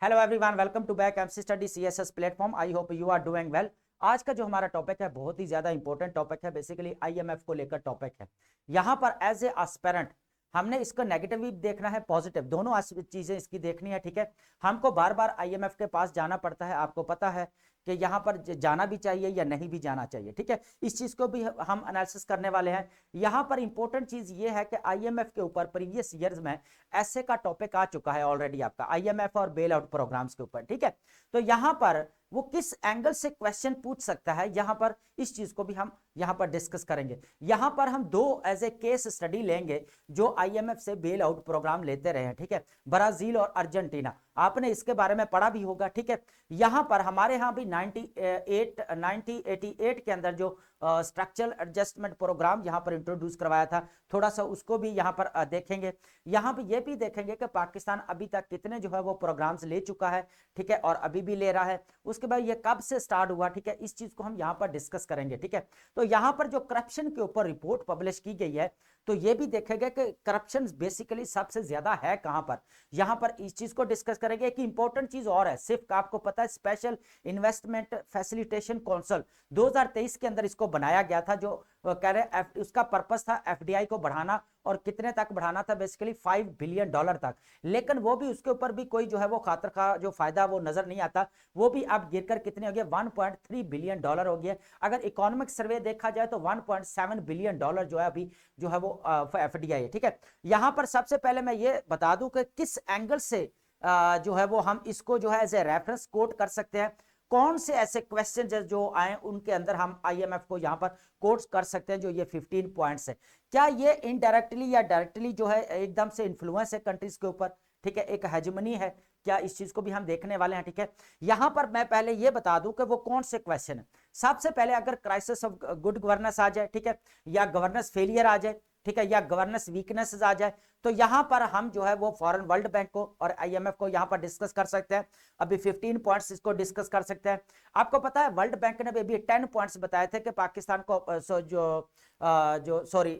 Hello everyone, welcome to back MC study CSS platform. I hope you are doing well. आज का जो हमारा topic है बहुत ही ज्यादा इंपॉर्टेंट टॉपिक है। बेसिकली आईएमएफ को लेकर टॉपिक है। यहाँ पर एज ए एस्पेरेंट हमने इसको नेगेटिव भी देखना है, पॉजिटिव, दोनों चीजें इसकी देखनी है। ठीक है, हमको बार बार आईएमएफ के पास जाना पड़ता है। आपको पता है कि यहाँ पर जाना भी चाहिए या नहीं भी जाना चाहिए। ठीक है, इस चीज को भी हम एनालिसिस करने वाले हैं। यहाँ पर इंपॉर्टेंट चीज ये है कि आईएमएफ के ऊपर प्रीवियस ईयर्स में ऐसे का टॉपिक आ चुका है ऑलरेडी आपका, आईएमएफ और बेल आउट प्रोग्राम्स के ऊपर। ठीक है, तो यहाँ पर वो किस एंगल से क्वेश्चन पूछ सकता है, यहाँ पर इस चीज को भी हम यहाँ पर डिस्कस करेंगे। यहाँ पर हम दो एज ए केस स्टडी लेंगे जो आईएमएफ से बेल आउट प्रोग्राम लेते रहे हैं। ठीक है, ब्राजील और अर्जेंटीना, आपने इसके बारे में पढ़ा भी होगा। ठीक है, यहाँ पर हमारे यहाँ भी 1988 के अंदर जो स्ट्रक्चरल एडजस्टमेंट प्रोग्राम यहाँ पर इंट्रोड्यूस करवाया था, थोड़ा सा उसको भी यहाँ पर देखेंगे। यहाँ पे ये भी देखेंगे कि पाकिस्तान अभी तक कितने जो है वो प्रोग्राम्स ले चुका है। ठीक है, और अभी भी ले रहा है। उसके बाद ये कब से स्टार्ट हुआ, ठीक है, इस चीज को हम यहाँ पर डिस्कस करेंगे। ठीक है, तो यहाँ पर जो करप्शन के ऊपर रिपोर्ट पब्लिश की गई है, तो ये भी देखेगा कि करप्शन बेसिकली सबसे ज्यादा है कहां पर। यहां पर इस चीज को डिस्कस करेंगे। एक इंपॉर्टेंट चीज और है, सिर्फ आपको पता है स्पेशल इन्वेस्टमेंट फैसिलिटेशन काउंसिल 2023 के अंदर इसको बनाया गया था, जो कह रहे उसका पर्पस था एफडीआई को बढ़ाना, और कितने तक बढ़ाना था, बेसिकली $5 बिलियन तक। लेकिन वो भी, उसके ऊपर भी कोई जो है वो खातर का जो फायदा वो नजर नहीं आता। वो भी अब गिरकर कितने हो गए, $1.3 बिलियन हो गया। अगर इकोनॉमिक सर्वे देखा जाए तो $1.7 बिलियन जो है अभी जो है वो एफडीआई है। ठीक है, यहां पर सबसे पहले मैं ये बता दूं कि किस एंगल से जो है वो हम इसको जो है एज ए रेफरेंस कोट कर सकते हैं। कौन से ऐसे क्वेश्चन जो आए उनके अंदर हम आईएमएफ को यहां पर कोट कर सकते हैं। जो ये 15 पॉइंट्स है, क्या ये इनडायरेक्टली या डायरेक्टली जो है एकदम से इन्फ्लुएंस है कंट्रीज के ऊपर। ठीक है, एक हेजमनी है क्या, इस चीज को भी हम देखने वाले हैं। ठीक है, यहां पर मैं पहले ये बता दूं कि वो कौन से क्वेश्चन है। सबसे पहले अगर क्राइसिस ऑफ गुड गवर्नेंस आ जाए, ठीक है, या गवर्नेंस फेलियर आ जाए, ठीक है, या गवर्नेंस वीकनेस आ जाए, तो यहां पर हम जो है वो फॉरेन वर्ल्ड बैंक को और आईएमएफ को यहां पर डिस्कस कर सकते हैं। अभी 15 पॉइंट्स इसको डिस्कस कर सकते हैं। आपको पता है वर्ल्ड बैंक ने भी 10 पॉइंट्स बताए थे कि पाकिस्तान को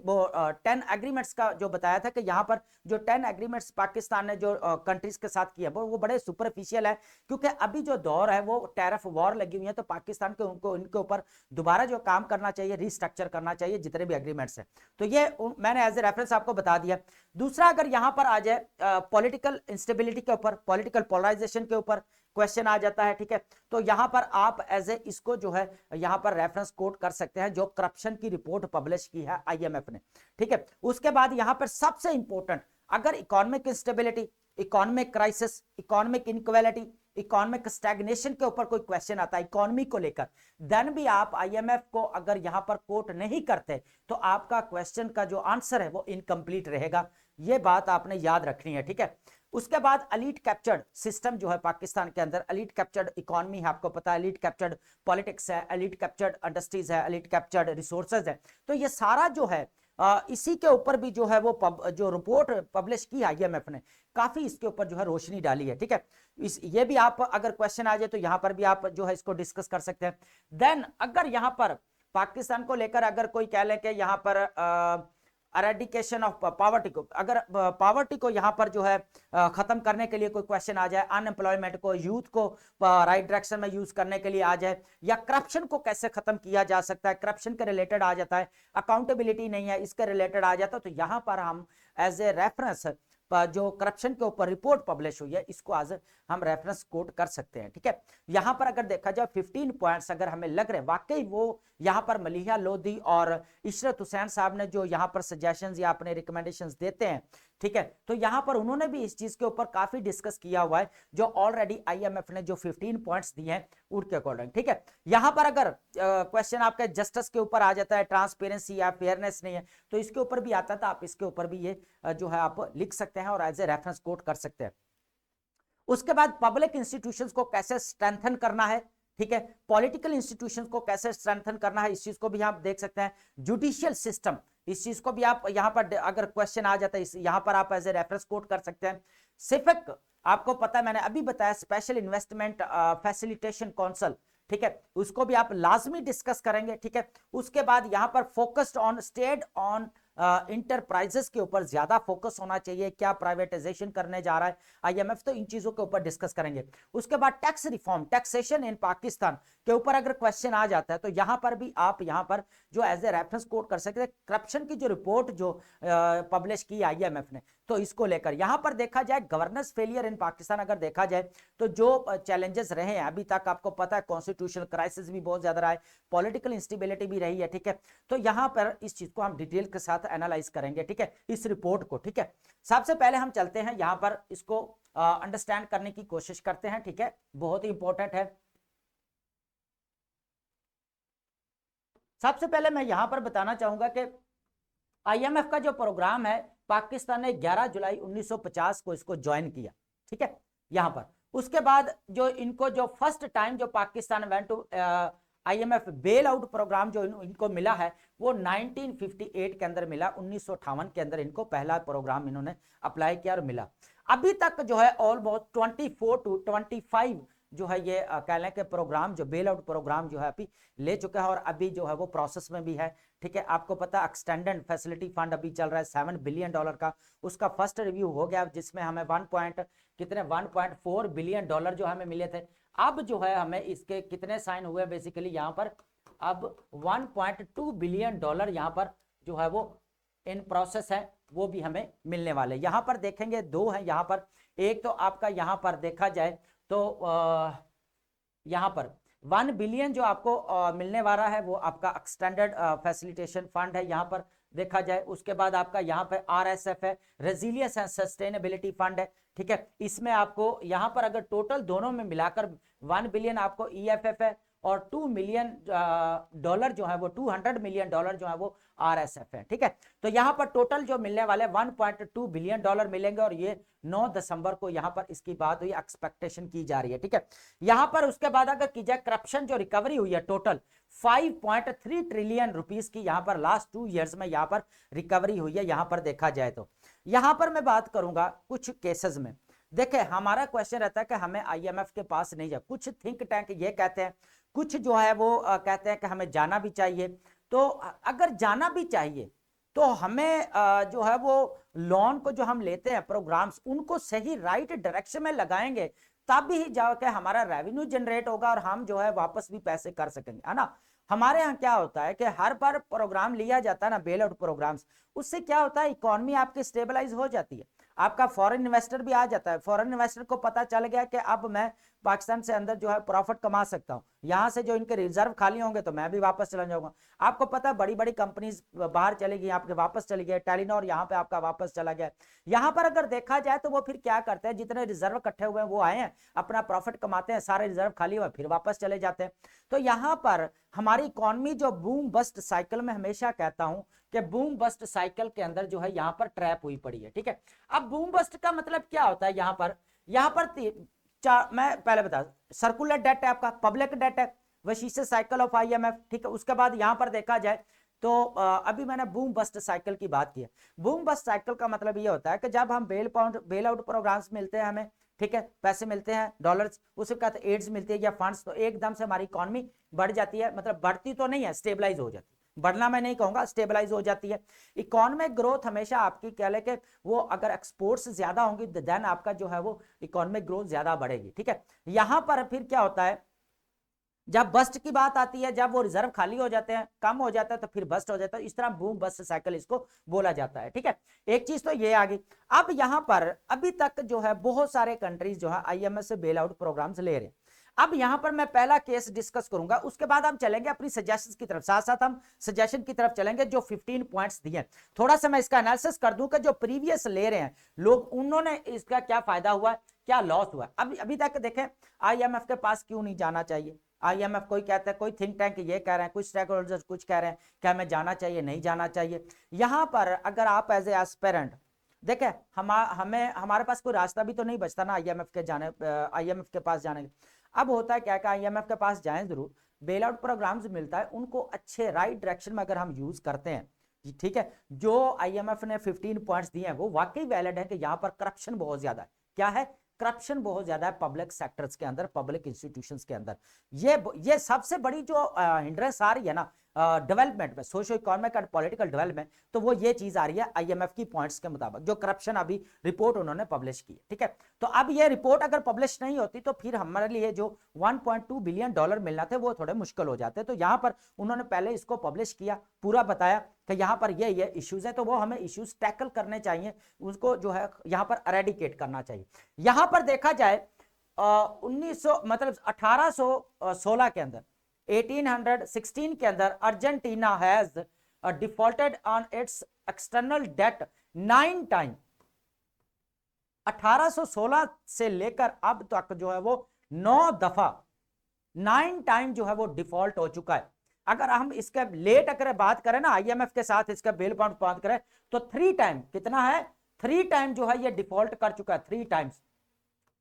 वो 10 एग्रीमेंट्स का जो बताया था कि यहाँ पर जो 10 एग्रीमेंट्स पाकिस्तान ने जो कंट्रीज के साथ किया वो बड़े सुपरफिशियल है, क्योंकि अभी जो दौर है वो टैरिफ वॉर लगी हुई है। तो पाकिस्तान के उनको इनके ऊपर दोबारा जो काम करना चाहिए, रिस्ट्रक्चर करना चाहिए जितने भी एग्रीमेंट्स हैं। तो ये मैंने एज ए रेफरेंस आपको बता दिया। दूसरा, अगर यहां पर आ जाए पॉलिटिकल इंस्टेबिलिटी के ऊपर, पॉलिटिकल पोलराइजेशन के ऊपर क्वेश्चन आ जाता है। ठीक है, तो यहां पर आप एज ए इसको जो है यहां पर रेफरेंस कोट कर सकते हैं, जो करप्शन की रिपोर्ट पब्लिश की है आईएमएफ ने। ठीक है, उसके बाद यहां पर सबसे इंपॉर्टेंट, अगर economic instability, economic crisis, economic inequality, economic stagnation के ऊपर कोई क्वेश्चन आता है इकोनॉमी को लेकर, देन भी आप आईएमएफ को अगर यहां पर कोट नहीं करते तो आपका क्वेश्चन का जो आंसर है वो इनकम्प्लीट रहेगा। ये बात आपने याद रखनी है। ठीक है, उसके बाद एलीट कैप्चर्ड सिस्टम जो है पाकिस्तान के अंदर, एलीट कैप्चर्ड इकोनॉमी है, आपको पता है, एलीट कैप्चर्ड पॉलिटिक्स है, एलीट कैप्चर्ड इंडस्ट्रीज है, एलीट कैप्चर्ड रिसोर्सेज है। तो ये सारा जो है इसी के ऊपर भी जो है वो जो रिपोर्ट पब्लिश की आईएमएफ ने, काफी इसके ऊपर जो है रोशनी डाली है। ठीक है, ये भी आप अगर क्वेश्चन आ जाए तो यहां पर भी आप जो है इसको डिस्कस कर सकते हैं। देन अगर यहां पर पाकिस्तान को लेकर अगर कोई कह ले कि यहां पर एरेडिकेशन ऑफ पॉवर्टी को, अगर पॉवर्टी को यहां पर जो है खत्म करने के लिए कोई क्वेश्चन आ जाए, अनएम्प्लॉयमेंट को, यूथ को राइट डायरेक्शन में यूज करने के लिए आ जाए, या करप्शन को कैसे खत्म किया जा सकता है, करप्शन के रिलेटेड आ जाता है, अकाउंटेबिलिटी नहीं है इसके रिलेटेड आ जाता है, तो यहां पर हम एज ए रेफरेंस जो करप्शन के ऊपर रिपोर्ट पब्लिश हुई है इसको आज हम रेफरेंस कोट कर सकते हैं। ठीक है, यहां पर अगर देखा जाए 15 पॉइंट्स अगर हमें लग रहे वाकई वो यहां पर मलिहा लोधी और इशरत हुसैन साहब ने जो यहां पर सजेशंस या अपने रिकमेंडेशंस देते हैं, ठीक है, तो यहां पर उन्होंने भी इस चीज के ऊपर काफी डिस्कस किया हुआ है, जो ऑलरेडी आईएमएफ ने जो 15 पॉइंट्स दिए हैं उनके अकॉर्डिंग। ठीक है, यहां पर अगर क्वेश्चन आपके जस्टिस के ऊपर आ जाता है, ट्रांसपेरेंसी या फेयरनेस नहीं है, तो इसके ऊपर भी आता था, आप इसके ऊपर भी ये जो है आप लिख सकते हैं और एज ए रेफरेंस कोट कर सकते हैं। उसके बाद पब्लिक इंस्टीट्यूशंस को कैसे स्ट्रेंथन करना है, ठीक है, पॉलिटिकल इंस्टीट्यूशंस को कैसे स्ट्रेंथन करना है, इस चीज को भी आप देख सकते हैं। जुडिशियल सिस्टम, इस चीज को भी आप यहां पर अगर क्वेश्चन आ जाता है यहां पर आप एज ए रेफरेंस कोट कर सकते हैं। सिफिक, आपको पता है मैंने अभी बताया, स्पेशल इन्वेस्टमेंट फैसिलिटेशन काउंसिल, ठीक है, उसको भी आप लाजमी डिस्कस करेंगे। ठीक है, उसके बाद यहां पर focused on state on enterprises के ऊपर ज्यादा फोकस होना चाहिए, क्या प्राइवेटाइजेशन करने जा रहा है आईएमएफ, तो इन चीजों के ऊपर डिस्कस करेंगे। उसके बाद tax reform, taxation in Pakistan के ऊपर अगर क्वेश्चन आ जाता है तो यहां पर भी आप यहां पर जो एज ए रेफरेंस कोट कर सकते हैं करप्शन की जो रिपोर्ट जो पब्लिश की आईएमएफ ने, तो इसको लेकर यहां पर देखा जाए गवर्नेंस फेलियर इन पाकिस्तान अगर देखा जाए तो जो चैलेंजेस रहे हैं अभी तक, आपको पता है कॉन्स्टिट्यूशनल क्राइसिस भी बहुत ज्यादा रहा है, पॉलिटिकल इंस्टेबिलिटी भी रही है, ठीक है। तो यहां पर इस चीज को हम डिटेल के साथ एनालाइज करेंगे, ठीक है, इस रिपोर्ट को, ठीक है। सबसे पहले हम चलते हैं यहां पर इसको अंडरस्टैंड करने की कोशिश करते हैं, ठीक है, बहुत ही इंपॉर्टेंट है। सबसे पहले मैं यहां पर बताना चाहूंगा कि आईएमएफ का जो प्रोग्राम है पाकिस्तान ने 11 जुलाई 1950 को इसको ज्वाइन किया, ठीक है, यहां पर। उसके बाद जो इनको जो फर्स्ट टाइम जो Pakistan went to IMF bailout programme जो इनको मिला है वो 1958 के अंदर मिला, 1958 के अंदर इनको पहला प्रोग्राम इन्होंने अप्लाई किया और मिला। अभी तक जो है ऑलमोस्ट 24 टू 25 जो है ये कह लें कि प्रोग्राम जो बेल आउट प्रोग्राम जो है अभी ले चुका है और अभी जो है वो प्रोसेस में भी है, ठीक है। आपको पता एक्सटेंडेड फैसिलिटी फंड अभी चल रहा है $7 बिलियन का, उसका फर्स्ट रिव्यू हो गया जिसमें हमें 1.4 बिलियन डॉलर जो हमें मिले थे। अब जो है हमें इसके कितने साइन हुए बेसिकली यहाँ पर, अब 1.2 बिलियन डॉलर यहाँ पर जो है वो इन प्रोसेस है, वो भी हमें मिलने वाले। यहाँ पर देखेंगे दो है यहाँ पर, एक तो आपका यहाँ पर देखा जाए तो यहाँ पर 1 बिलियन जो आपको मिलने वाला है वो आपका एक्सटेंडेड फैसिलिटेशन फंड है यहाँ पर देखा जाए। उसके बाद आपका यहाँ पे RSF है, रेजिलियंस एंड सस्टेनेबिलिटी फंड है, ठीक है। इसमें आपको यहाँ पर अगर टोटल दोनों में मिलाकर 1 बिलियन आपको EFF है और 2 मिलियन डॉलर जो है वो 200 मिलियन डॉलर जो है वो RSF है, ठीक है। तो यहाँ पर टोटल जो मिलने वाले 1.2 बिलियन डॉलर मिलेंगे और ये 9 दिसंबर को यहाँ पर इसकी बात हुई, एक्सपेक्टेशन की जा रही है, ठीक है। यहाँ पर उसके बाद अगर की जाए करप्शन जो रिकवरी हुई है टोटल 5.3 ट्रिलियन रुपीस की यहाँ पर लास्ट 2 ईयर्स में यहाँ पर रिकवरी हुई है। यहाँ पर देखा जाए तो यहाँ पर मैं बात करूंगा कुछ केसेस में। देखे हमारा क्वेश्चन रहता है कि हमें आईएमएफ के पास नहीं जाए, कुछ थिंक टैंक ये कहते हैं, कुछ जो है वो कहते हैं कि हमें जाना भी चाहिए। तो अगर जाना भी चाहिए तो हमें जो है वो लोन को जो हम लेते हैं प्रोग्राम्स उनको सही राइट डायरेक्शन में लगाएंगे तब ही जाके हमारा रेवेन्यू जनरेट होगा और हम जो है वापस भी पैसे कर सकेंगे, है ना। हमारे यहाँ क्या होता है कि हर बार प्रोग्राम लिया जाता है ना बेल आउट प्रोग्राम्स, उससे क्या होता है इकोनॉमी आपकी स्टेबलाइज हो जाती है, आपका फॉरेन इन्वेस्टर भी आ जाता है। फॉरेन इन्वेस्टर को पता चल गया कि अब मैं पाकिस्तान से अंदर जो है प्रॉफिट कमा सकता हूं, यहां से जो इनके रिजर्व खाली होंगे तो मैं भी वापस चला जाऊंगा। आपको पता है बड़ी बड़ी कंपनीज बाहर चलेगी, आपके वापस चली गई, टेलीनॉर यहाँ पे आपका वापस चला गया। यहाँ पर अगर देखा जाए तो वो फिर क्या करते हैं, जितने रिजर्व इकट्ठे हुए हैं वो आए हैं अपना प्रॉफिट कमाते हैं, सारे रिजर्व खाली हुए फिर वापस चले जाते हैं। तो यहाँ पर हमारी इकोनॉमी जो बूम बस्ट साइकिल में हमेशा कहता हूं कि बूम बस्ट साइकिल के अंदर जो है यहाँ पर ट्रैप हुई पड़ी है, ठीक है। अब बूम बस्ट का मतलब क्या होता है, यहाँ पर मैं पहले बता, सर्कुलर डेट है आपका, पब्लिक डेट है, वशीशियस साइकिल ऑफ आईएमएफ, ठीक है। उसके बाद यहाँ पर देखा जाए तो अभी मैंने बूम बस्ट साइकिल की बात की है। बूम बस्ट साइकिल का मतलब ये होता है कि जब हम बेल आउट प्रोग्राम्स मिलते हैं हमें, ठीक है, पैसे मिलते हैं डॉलर्स, उसके बाद एड्स मिलती है या फंड्स, तो एकदम से हमारी इकोनॉमी बढ़ जाती है, मतलब बढ़ती तो नहीं है, स्टेबलाइज हो जाती है, बढ़ना मैं नहीं कहूंगा, स्टेबलाइज हो जाती है। इकोनॉमिक ग्रोथ हमेशा आपकी कह ले कि वो अगर एक्सपोर्ट्स ज्यादा होंगी देन आपका जो है वो इकोनॉमिक ग्रोथ ज्यादा बढ़ेगी, ठीक है। यहां पर फिर क्या होता है, जब बस्ट की बात आती है, जब वो रिजर्व खाली हो जाते हैं, कम हो जाता है तो फिर बस्ट हो जाता है, इस तरह बूम बस्ट साइकिल इसको बोला जाता है, ठीक है। एक चीज तो ये आ गई। अब यहां पर अभी तक जो है बहुत सारे कंट्रीज जो है आईएमएफ से बेल आउट प्रोग्राम्स ले रहे हैं। अब यहां पर मैं पहला केस डिस्कस करूंगा, उसके बाद हम चलेंगे अपनी सजेशंस की तरफ, साथ साथ हम सजेशन की तरफ चलेंगे जो 15 पॉइंट्स दिए। थोड़ा सा मैं इसका एनालिसिस कर दूं कि जो प्रीवियस ले रहे हैं लोग, उन्होंने इसका क्या फायदा हुआ, क्या लॉस हुआ। अभी तक देखें आईएमएफ के पास क्यों नहीं जाना चाहिए। आईएमएफ कोई कहता है, कोई थिंक टैंक ये कह रहे हैं, कुछ स्टेक होल्डर्स कुछ कह रहे हैं कि हमें जाना चाहिए नहीं जाना चाहिए। यहां पर अगर आप एज ए एस्पिरेंट देखें, हमारे पास कोई रास्ता भी तो नहीं बचता ना आईएमएफ के पास जाने का। अब होता है क्या कि आईएमएफ के पास जाएं जरूर, बेल आउट प्रोग्राम्स मिलता है, उनको अच्छे राइट डायरेक्शन में अगर हम यूज करते हैं, ठीक है। जो आईएमएफ ने 15 पॉइंट्स दिए हैं वो वाकई वैलिड है कि यहाँ पर करप्शन बहुत ज्यादा है। क्या है, करप्शन बहुत ज्यादा है पब्लिक सेक्टर्स के अंदर, पब्लिक इंस्टीट्यूशंस के अंदर। ये सबसे बड़ी जो हिंड्रेंस आ रही है ना डेवलपमेंट में, socio economic and political development, तो वो ये चीज आ रही है आईएमएफ की पॉइंट्स के मुताबिक, जो करप्शन अभी रिपोर्ट उन्होंने पब्लिश की है। ठीक है, तो अब ये रिपोर्ट अगर पब्लिश नहीं होती तो फिर हमारे लिए जो 1.2 बिलियन डॉलर मिलना थे वो थोड़े मुश्किल हो जाते। तो यहां पर उन्होंने पहले इसको पब्लिश किया, पूरा बताया कि यहाँ पर ये इश्यूज है, तो वो हमें इश्यूज टैकल करने चाहिए, उसको जो है यहाँ पर एरेडिकेट करना चाहिए। यहां पर देखा जाए 1900 मतलब 1816 के अंदर, 1816 के अंदर Argentina has defaulted on it's external debt 9 time. 1816 से लेकर अब तक जो है वो 9 दफा 9 टाइम जो है वो डिफॉल्ट हो चुका है। अगर हम इसके लेट अगर बात करें ना आईएमएफ के साथ इसका बेल बाउंड बात करें तो 3 टाइम, कितना है 3 टाइम जो है ये डिफॉल्ट कर चुका है, 3 टाइम्स।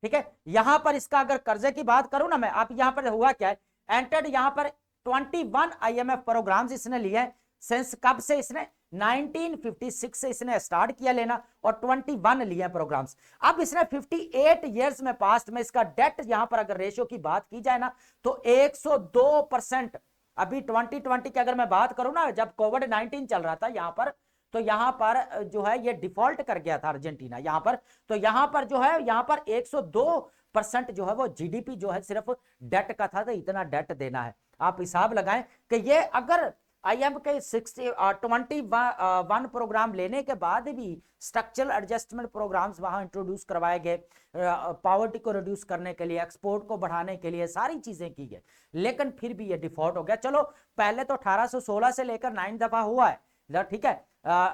ठीक है, यहां पर इसका अगर कर्जे की बात करूं ना मैं, आप यहां पर हुआ क्या है, एंटर्ड यहां पर 21 आईएमएफ प्रोग्राम्स इसने लिए हैं। सिंस कब से इसने 1956 से इसने स्टार्ट किया लेना और 21 लिए प्रोग्राम्स। अब इसने 58 इयर्स में पास्ट में इसका डेट यहां पर अगर रेशियो की बात की जाए ना तो 102%। अभी 2020 की अगर मैं बात करूं ना, जब कोविड-19 चल रहा था यहां पर, तो यहां पर जो है ये डिफॉल्ट कर गया था अर्जेंटीना यहां पर, तो यहां पर जो है यहां पर 102% जो है वो जीडीपी जो है सिर्फ डेट का था, तो इतना डेट देना है। आप हिसाब लगाएं कि ये अगर आईएम के 21 प्रोग्राम लेने के बाद भी स्ट्रक्चरल एडजस्टमेंट प्रोग्राम्स वहां इंट्रोड्यूस करवाए गए, पॉवर्टी को रिड्यूस करने के लिए, एक्सपोर्ट को बढ़ाने के लिए सारी चीजें की गई, लेकिन फिर भी ये डिफॉल्ट हो गया। चलो पहले तो 1816 से लेकर 9 दफा हुआ है, ठीक है,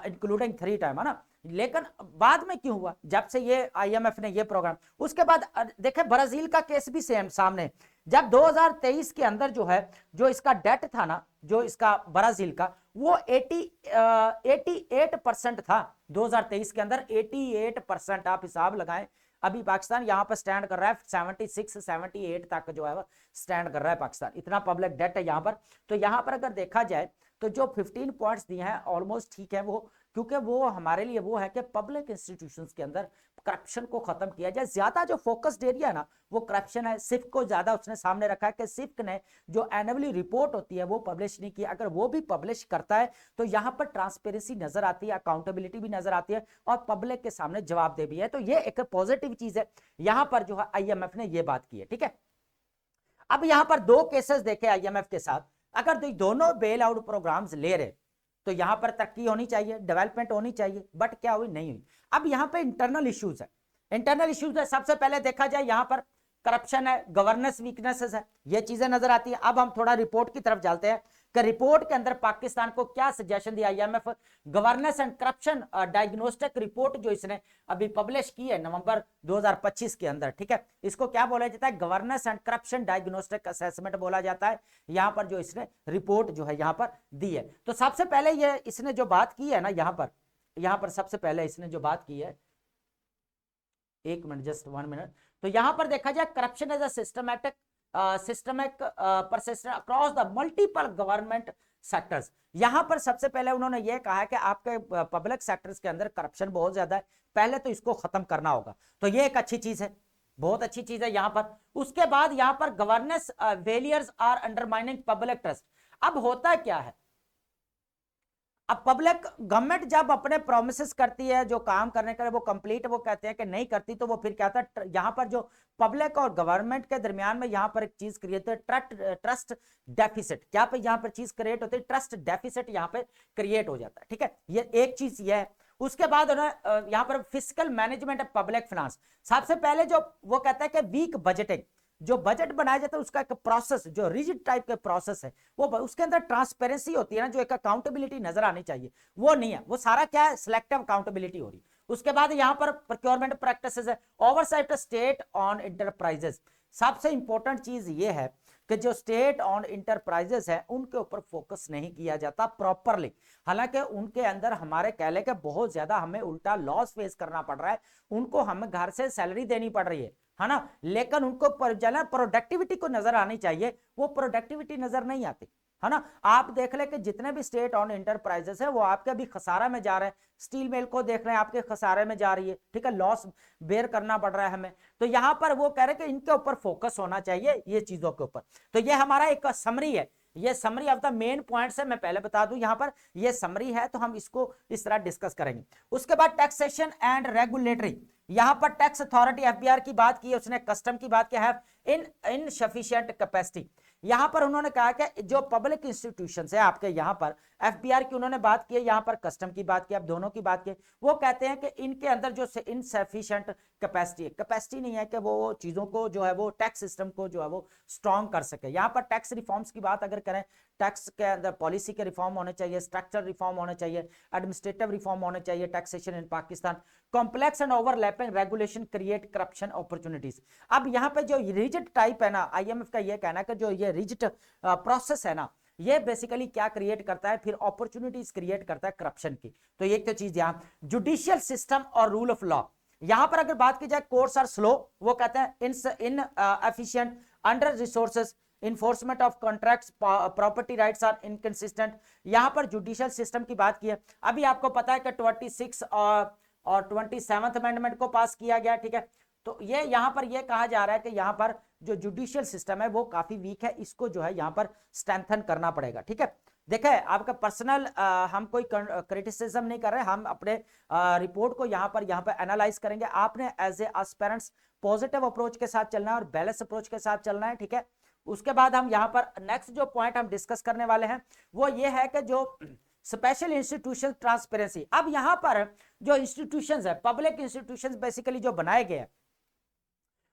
इंक्लूडिंग 3 टाइम, है ना, लेकिन बाद में क्यों हुआ, जब से ये आईएमएफ ने ये प्रोग्राम, उसके बाद देखे ब्राजील का केस भी सेम सामने, जब 2023 के अंदर जो है जो इसका डेट था ना, जो इसका ब्राजील का, वो 88% था 2023 के अंदर, 88%। आप हिसाब लगाएं, अभी पाकिस्तान यहां पर स्टैंड कर रहा है 76 78 तक जो है स्टैंड कर रहा है पाकिस्तान, इतना पब्लिक डेट है यहां पर। तो यहां पर अगर देखा जाए तो जो 15 पॉइंट्स दिए हैं ऑलमोस्ट ठीक है वो, क्योंकि वो हमारे लिए वो है कि पब्लिक इंस्टीट्यूशंस के अंदर करप्शन को खत्म किया जाए। ज्यादा जो फोकस्ड एरिया है ना वो करप्शन है, सिफ्क को ज्यादा उसने सामने रखा है कि सिफ्क ने जो एनुअली रिपोर्ट होती है वो पब्लिश नहीं की, अगर वो भी पब्लिश करता है तो यहां पर ट्रांसपेरेंसी नजर आती है, अकाउंटेबिलिटी भी नजर आती है और पब्लिक के सामने जवाबदेही भी है। तो ये एक पॉजिटिव चीज है, यहां पर जो है आईएमएफ ने ये बात की है। ठीक है, अब यहां पर 2 केसेस देखे आईएमएफ के साथ, अगर दोनों बेल आउट प्रोग्राम्स ले रहे तो यहां पर तरक्की होनी चाहिए, डेवलपमेंट होनी चाहिए, बट क्या हुई, नहीं हुई। अब यहां पे इंटरनल इश्यूज है, इंटरनल इश्यूज है। सबसे पहले देखा जाए यहां पर करप्शन है, गवर्नेंस वीकनेसेस है, ये चीजें नजर आती है। अब हम थोड़ा रिपोर्ट की तरफ चलते हैं कि रिपोर्ट के अंदर पाकिस्तान को क्या सजेशन दिया IMF, governance and corruption diagnostic report जो इसने अभी पब्लिश की है नवंबर 2025 के अंदर। ठीक है, इसको क्या बोला जाता है, governance and corruption diagnostic assessment बोला जाता है। यहां पर जो इसने रिपोर्ट जो है यहां पर दी है, तो सबसे पहले ये इसने जो बात की है ना यहां पर सबसे पहले इसने जो बात की है, 1 मिनट, जस्ट 1 मिनट। तो यहां पर देखा जाए corruption as a systemic persistent across the multiple government sectors. यहां पर सबसे पहले उन्होंने यह कहा है कि आपके पब्लिक सेक्टर्स के अंदर करप्शन बहुत ज्यादा है, पहले तो इसको खत्म करना होगा, तो ये एक अच्छी चीज है, बहुत अच्छी चीज है यहां पर। उसके बाद यहां पर governance failures are undermining public trust. अब होता क्या है, अब पब्लिक गवर्नमेंट जब अपने प्रोमिसेस करती है, जो काम करने का वो कंप्लीट वो कहते हैं कि नहीं करती, तो वो फिर क्या था, यहां पर जो पब्लिक और गवर्नमेंट के दरमियान में यहां पर एक चीज क्रिएट है, ट्रस्ट डेफिसिट। क्या पे यहां पर चीज क्रिएट होती है, ट्रस्ट डेफिसिट यहां पे क्रिएट हो जाता है। ठीक है, ये एक चीज ये है। उसके बाद यहां पर physical management of public finance, सबसे पहले जो वो कहता है कि वीक बजटिंग, जो बजट बनाया जाता है उसका एक प्रोसेस, जो रिजिड टाइप का प्रोसेस है, वो उसके अंदर ट्रांसपेरेंसी होती है ना, जो एक अकाउंटेबिलिटी नजर आनी चाहिए, वो नहीं है, वो सारा क्या है, सिलेक्टिव अकाउंटेबिलिटी हो रही है। उसके बाद यहां पर प्रोक्योरमेंट प्रैक्टिसेस है, ओवरसाइट स्टेट ऑन इंटरप्राइजेस। सबसे इंपॉर्टेंट चीज ये है कि जो स्टेट ऑन इंटरप्राइजेस है उनके ऊपर फोकस नहीं किया जाता प्रॉपरली। हालांकि उनके अंदर हमारे कह ले के बहुत ज्यादा हमें उल्टा लॉस फेस करना पड़ रहा है, उनको हमें घर से सैलरी देनी पड़ रही है ना, लेकिन उनको प्रोडक्टिविटी को नजर आनी चाहिए, वो प्रोडक्टिविटी नजर नहीं आती, है ना। आप देख ले कि जितने भी स्टेट ऑन एंटरप्राइजेस है वो आपके अभी खसारा में जा रहे हैं। स्टील मिल को देख रहे हैं आपके खसारे में जा रही है, ठीक है, लॉस बेयर करना पड़ रहा है हमें। तो यहां पर वो कह रहे हैं कि इनके ऊपर फोकस होना चाहिए, ये चीजों के ऊपर। तो ये हमारा एक समरी है, ये summary of the main points है। मैं पहले बता दूं यहां पर ये समरी है, तो हम इसको इस तरह डिस्कस करेंगे। उसके बाद टैक्सेशन एंड रेगुलेटरी, यहां पर टैक्स अथॉरिटी एफबीआर की बात की है उसने, कस्टम की बात की है, इन इनसफिशिएंट कैपेसिटी। यहां पर उन्होंने कहा कि जो पब्लिक इंस्टीट्यूशंस है आपके, यहां पर एफबीआर की उन्होंने बात की है, यहां पर कस्टम की बात की, आप दोनों की बात की। वो कहते हैं कि इनके अंदर जो इनसफिशिएंट कैपेसिटी है, कैपेसिटी नहीं है कि वो चीजों को जो है वो टैक्स सिस्टम को जो है वो स्ट्रॉन्ग कर सके। यहां पर टैक्स रिफॉर्म्स की बात अगर करें, टैक्स के अंदर पॉलिसी के रिफॉर्म होने चाहिए, स्ट्रक्चर रिफॉर्म होने चाहिए, एडमिनिस्ट्रेटिव रिफॉर्म होने चाहिए। Taxation in Pakistan complex and overlapping regulation create corruption opportunities. अब यहाँ पे जो रिजिड टाइप है ना, आईएमएफ का ये कहना है कि जो ये रिजिड प्रोसेस है ना, ये बेसिकली क्या क्रिएट करता है, फिर अपॉर्चुनिटीज क्रिएट करता है करप्शन की। तो एक तो चीज यहाँ जुडिशियल सिस्टम और रूल ऑफ लॉ। यहां पर अगर बात की जाए, कोर्ट्स आर स्लो, वो कहते हैं inefficient, under resources, enforcement of contracts, property rights are inconsistent. यहां पर जुडिशियल सिस्टम की बात की है। अभी आपको पता है कि 26 और 27th अमेंडमेंट को पास किया गया, ठीक है। तो ये यहां पर ये कहा जा रहा है कि यहां पर जो जुडिशियल सिस्टम है वो काफी वीक है, इसको जो है यहां पर स्ट्रेंथन करना पड़ेगा, ठीक है। देखे आपका पर्सनल हम कोई क्रिटिसिज्म नहीं कर रहे, हम अपने रिपोर्ट को यहां पर एनालाइज करेंगे। आपने as a aspirants positive approach के साथ चलना है और बैलेंस अप्रोच के साथ चलना है, ठीक है। उसके बाद हम यहां पर नेक्स्ट जो पॉइंट हम डिस्कस करने वाले हैं वो ये है कि जो स्पेशल इंस्टीट्यूशन ट्रांसपेरेंसी। अब यहां पर जो इंस्टीट्यूशंस है, पब्लिक इंस्टीट्यूशंस बेसिकली जो बनाए गए हैं,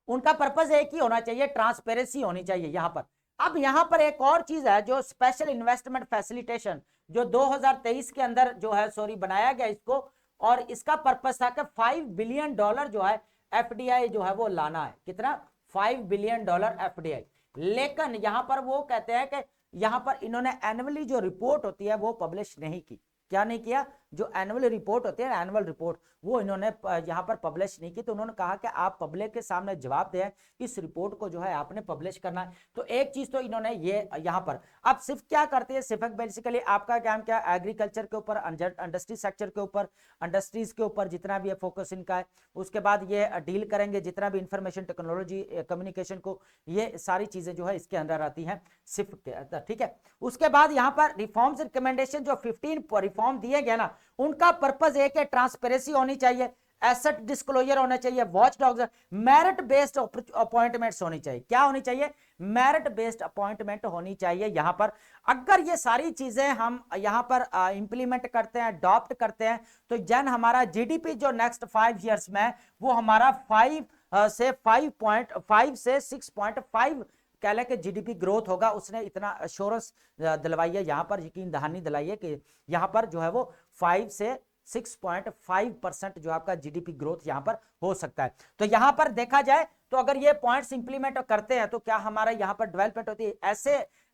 उनका पर्पस एक ही होना चाहिए, ट्रांसपेरेंसी होनी चाहिए यहां पर। अब यहां पर एक और चीज है, जो स्पेशल इन्वेस्टमेंट फैसिलिटेशन, जो 2023 के अंदर जो है बनाया गया इसको, और इसका पर्पस था कि $5 बिलियन जो है एफडीआई जो है वो लाना है। कितना? $5 बिलियन एफडीआई। लेकिन यहां पर वो कहते हैं कि यहां पर इन्होंने एनुअली जो रिपोर्ट होती है वो पब्लिश नहीं की। क्या नहीं किया? जो एनुअल रिपोर्ट होती है, एनुअल रिपोर्ट, वो इन्होंने यहां पर पब्लिश नहीं की। तो उन्होंने कहा कि आप पब्लिक के सामने जवाब दें, इस रिपोर्ट को जो है आपने पब्लिश करना है। तो एक चीज तो इन्होंने ये यहां पर, अब सिर्फ क्या करते हैं, सिर्फ बेसिकली आपका काम क्या, एग्रीकल्चर के ऊपर, इंडस्ट्री सेक्टर के ऊपर, इंडस्ट्रीज के ऊपर जितना भी है फोकस इनका है। उसके बाद ये डील करेंगे जितना भी इंफॉर्मेशन टेक्नोलॉजी, कम्युनिकेशन को, ये सारी चीजें जो है इसके अंदर आती हैं सिर्फ के अंदर, ठीक है। उसके बाद यहाँ पर रिफॉर्म्स रिकमेंडेशन जो 15 रिफॉर्म दिए गए ना, उनका पर्पस एक है, ट्रांसपेरेंसी होनी चाहिए, एसेट डिस्क्लोजर होना चाहिए, watch dogs, merit based appointments होनी चाहिए। क्या होनी चाहिए? मेरिट बेस्ड अपॉइंटमेंट होनी चाहिए यहां पर। अगर ये सारी चीजें हम यहां पर इंप्लीमेंट करते हैं, अडॉप्ट करते हैं, तो जन हमारा जीडीपी जो नेक्स्ट 5 ईयर्स में वो हमारा 5 से 5.5 से 6.5 कह लें कि जीडीपी ग्रोथ होगा। उसने इतना अश्योरेंस दिलवाई है यहां पर, यकीन दहानी दिलाई है कि यहां पर जो है वो 5 से 6.5% जो आपका जीडीपी ग्रोथ यहां पर हो सकता है। तो यहां पर देखा जाए तो अगर ये पॉइंट्स इंप्लीमेंट करते हैं तो क्या हमारा यहां पर डेवलपमेंट होती है।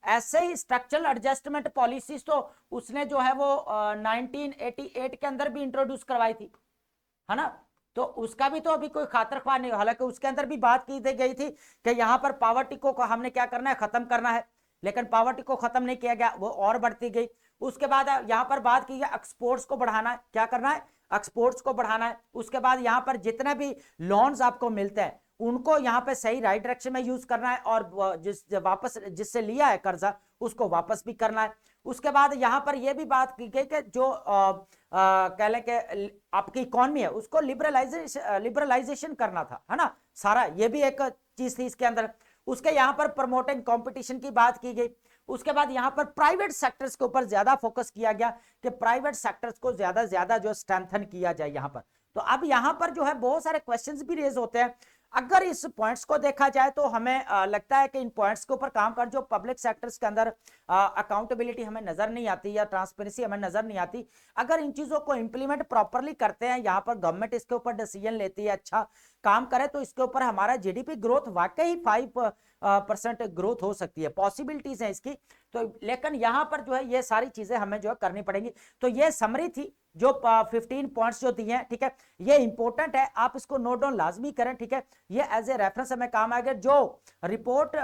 ऐसे ही स्ट्रक्चरल एडजस्टमेंट पॉलिसीज तो उसने जो है वो 1988 के अंदर भी इंट्रोड्यूस करवाई थी, है ना। तो उसका भी तो अभी कोई खातर ख्वाह नहीं, हालांकि उसके अंदर भी बात की गई थी कि यहां पर पॉवर्टी को हमने क्या करना है, खत्म करना है। लेकिन पॉवर्टी को खत्म नहीं किया गया, वो और बढ़ती गई। उसके बाद यहां पर बात की गई एक्सपोर्ट्स को बढ़ाना है। क्या करना है? एक्सपोर्ट्स को बढ़ाना है। उसके बाद यहां पर जितने भी लोन्स आपको मिलते हैं उनको यहां पे सही राइट डायरेक्शन में यूज करना है, और जिससे लिया है कर्जा उसको वापस भी करना है। उसके बाद यहां पर यह भी बात की गई कि जो कह लें कि आपकी इकोनॉमी है उसको लिबरलाइजेशन करना था, है ना, सारा ये भी एक चीज थी इसके अंदर। उसके यहां पर प्रमोटिंग कंपटीशन की बात की गई। उसके बाद यहां पर प्राइवेट सेक्टर्स के ऊपर ज्यादा फोकस किया गया कि प्राइवेट सेक्टर्स को ज्यादा जो स्ट्रेंथन किया जाए यहां पर। तो अब यहां पर जो है बहुत सारे क्वेश्चंस भी रेज होते हैं। अगर इस पॉइंट्स को देखा जाए तो हमें लगता है कि इन पॉइंट्स के ऊपर काम कर, जो पब्लिक सेक्टर्स के अंदर अकाउंटेबिलिटी हमें नजर नहीं आती या ट्रांसपेरेंसी हमें नजर नहीं आती, अगर इन चीजों को इंप्लीमेंट प्रॉपरली करते हैं, यहाँ पर गवर्नमेंट इसके ऊपर डिसीजन लेती है, अच्छा काम करे, तो इसके ऊपर हमारा जीडीपी ग्रोथ वाकई 5% ग्रोथ हो सकती है, पॉसिबिलिटीज है इसकी। तो लेकिन यहाँ पर जो है ये सारी चीजें हमें जो है करनी पड़ेंगी। तो ये समरी थी जो 15 पॉइंट्स जो दिए हैं, ठीक है, ये इंपॉर्टेंट है, आप इसको नोट डाउन लाजमी करें, ठीक है, ये एज ए रेफरेंस हमें काम आएगा। जो रिपोर्ट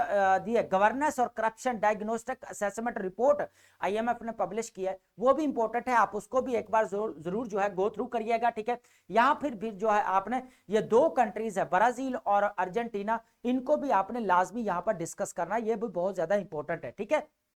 दी है गवर्नेंस और corruption diagnostic assessment report IMF ने पब्लिश किया है, वो भी इंपॉर्टेंट है, आप उसको भी एक बार जरूर जो है गो थ्रू करिएगा, ठीक है। यहां फिर भी जो है आपने ये दो कंट्रीज है ब्राजील और अर्जेंटीना, इनको भी आपने लाजमी यहां पर डिस्कस करना है, ये भी बहुत ज्यादा इंपॉर्टेंट है, ठीक है।